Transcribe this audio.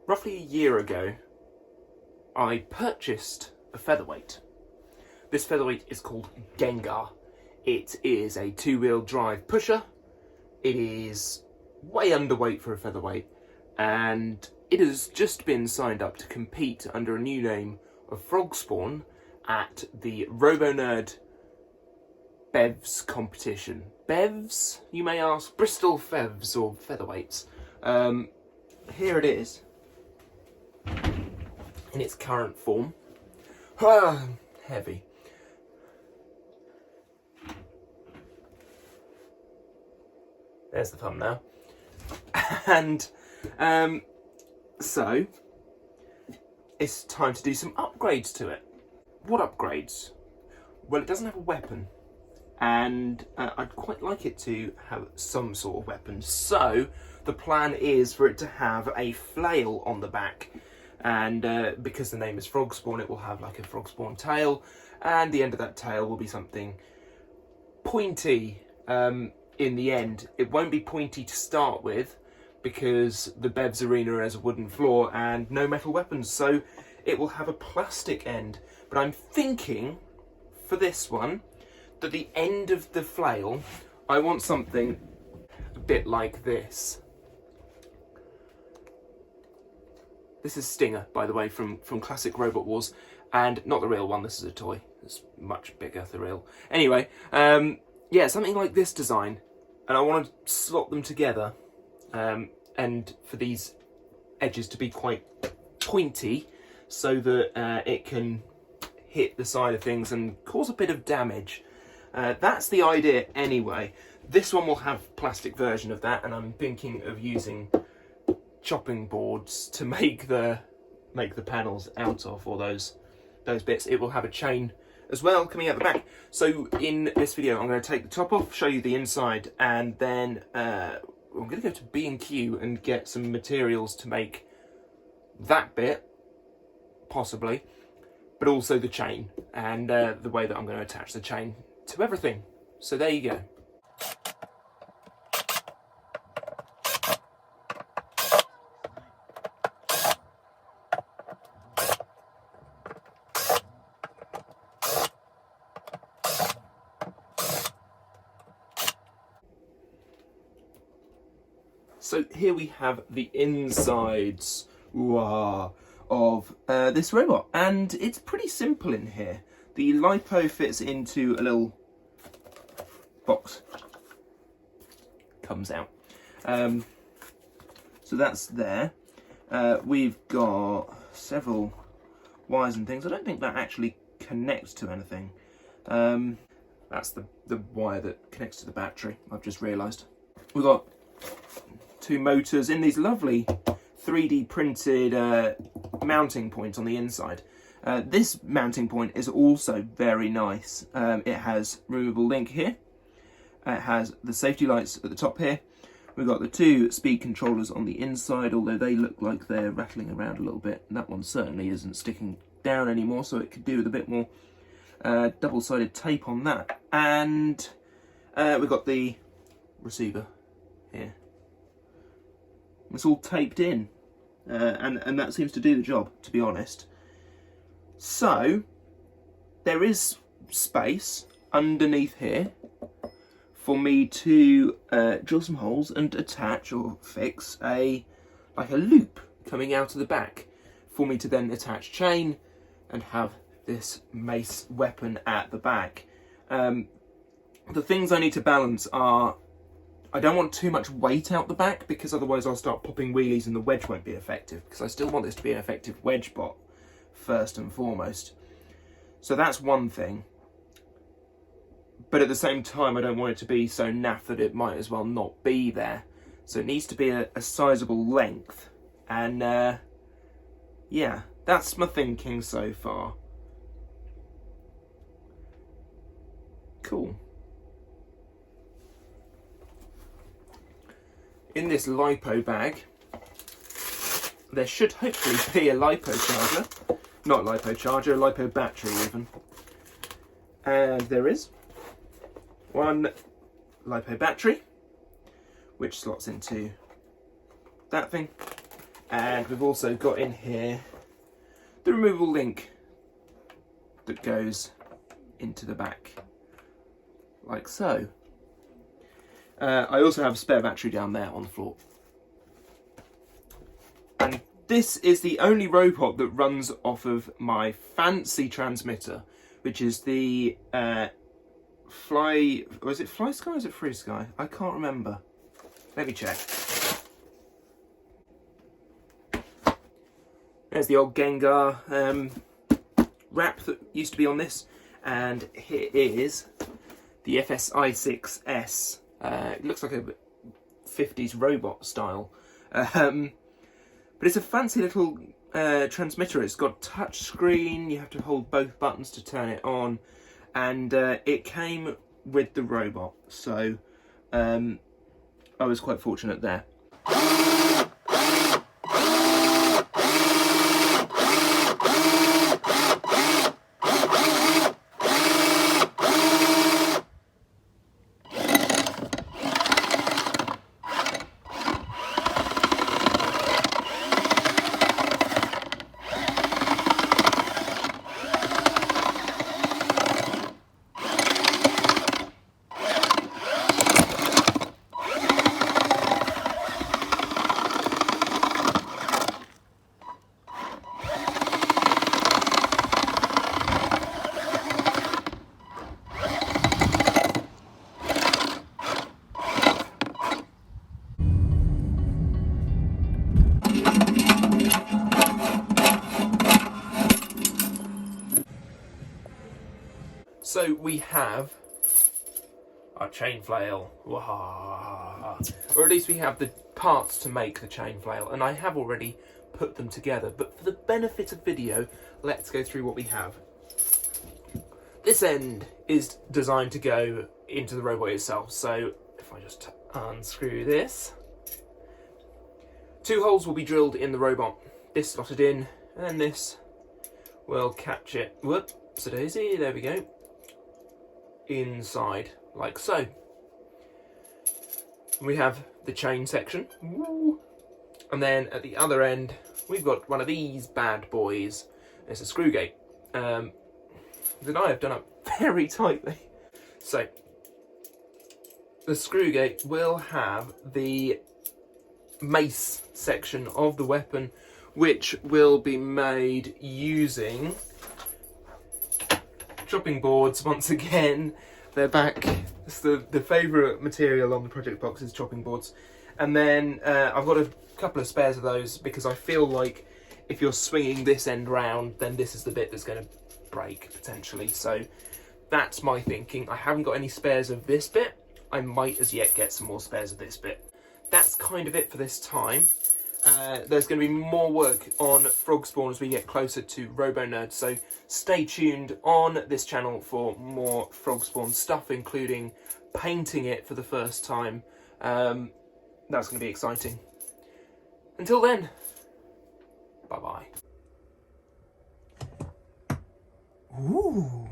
Roughly a year ago, I purchased a featherweight. This featherweight is called Gengar. It is a two-wheel drive pusher. It is way underweight for a featherweight, and it has just been signed up to compete under a new name of Frogspawn at the RoboNerd BEVS competition. BEVS, you may ask? Bristol BEVS or featherweights. Here it is in its current form. Heavy. There's the thumbnail. And so it's time to do some upgrades to it. What upgrades? Well, it doesn't have a weapon, and I'd quite like it to have some sort of weapon. So the plan is for it to have a flail on the back, and because the name is Frogspawn, it will have like a Frogspawn tail, and the end of that tail will be something pointy in the end. It won't be pointy to start with, because the BEVS arena has a wooden floor and no metal weapons, so it will have a plastic end. But I'm thinking, for this one, that the end of the flail, I want something a bit like this. This is Stinger, by the way, from classic Robot Wars, and not the real one. This is a toy. It's much bigger, the real. Anyway, yeah, something like this design, and I want to slot them together, and for these edges to be quite pointy, so that it can hit the side of things and cause a bit of damage. That's the idea anyway. This one will have plastic version of that, and I'm thinking of using chopping boards to make the panels out of, or those bits. It will have a chain as well coming out the back. So in this video I'm going to take the top off, show you the inside, and then I'm going to go to B&Q and get some materials to make that bit, possibly, but also the chain, and the way that I'm going to attach the chain to everything. So there you go. So here we have the insides of this robot, and it's pretty simple in here. The lipo fits into a little box, comes out. So that's there. We've got several wires and things. I don't think that actually connects to anything. That's the wire that connects to the battery, I've just realised. We've got two motors in these lovely 3D printed mounting points on the inside. This mounting point is also very nice. It has removable link here. It has the safety lights at the top here. We've got the two speed controllers on the inside, although they look like they're rattling around a little bit. And that one certainly isn't sticking down anymore, so it could do with a bit more double-sided tape on that. And we've got the receiver here. It's all taped in, and that seems to do the job, to be honest. So there is space underneath here for me to drill some holes and attach or fix like a loop coming out of the back, for me to then attach chain and have this mace weapon at the back. The things I need to balance are, I don't want too much weight out the back, because otherwise I'll start popping wheelies and the wedge won't be effective, because I still want this to be an effective wedge bot first and foremost. So that's one thing. But at the same time, I don't want it to be so naff that it might as well not be there. So it needs to be a sizable length. And yeah, that's my thinking so far. Cool. In this lipo bag, there should hopefully be a lipo charger. Not lipo charger, a lipo battery even. And there is one lipo battery, which slots into that thing. And we've also got in here the removable link that goes into the back, like so. I also have a spare battery down there on the floor. And this is the only robot that runs off of my fancy transmitter, which is the was it Fly Sky or is it Free Sky? I can't remember. Let me check. There's the old Gengar wrap that used to be on this, and here is the FSI6S. It looks like a 50s robot style, but it's a fancy little transmitter. It's got touch screen, you have to hold both buttons to turn it on, and it came with the robot, so I was quite fortunate there. So we have our chain flail, or at least we have the parts to make the chain flail, and I have already put them together, but for the benefit of video, let's go through what we have. This end is designed to go into the robot itself, so if I just unscrew this, 2 holes will be drilled in the robot, this slotted in, and then this will catch it, whoops-a-daisy, there we go, inside, like so. We have the chain section, and then at the other end we've got one of these bad boys. It's a screw gate that I have done up very tightly. So the screw gate will have the mace section of the weapon, which will be made using chopping boards. Once again, they're back. It's the favourite material on the project box is chopping boards. And then I've got a couple of spares of those because I feel like if you're swinging this end round, then this is the bit that's going to break potentially. So that's my thinking. I haven't got any spares of this bit. I might as yet get some more spares of this bit. That's kind of it for this time. There's going to be more work on Frogspawn as we get closer to RoboNerd, so stay tuned on this channel for more Frogspawn stuff, including painting it for the first time. That's going to be exciting. Until then, bye-bye. Ooh.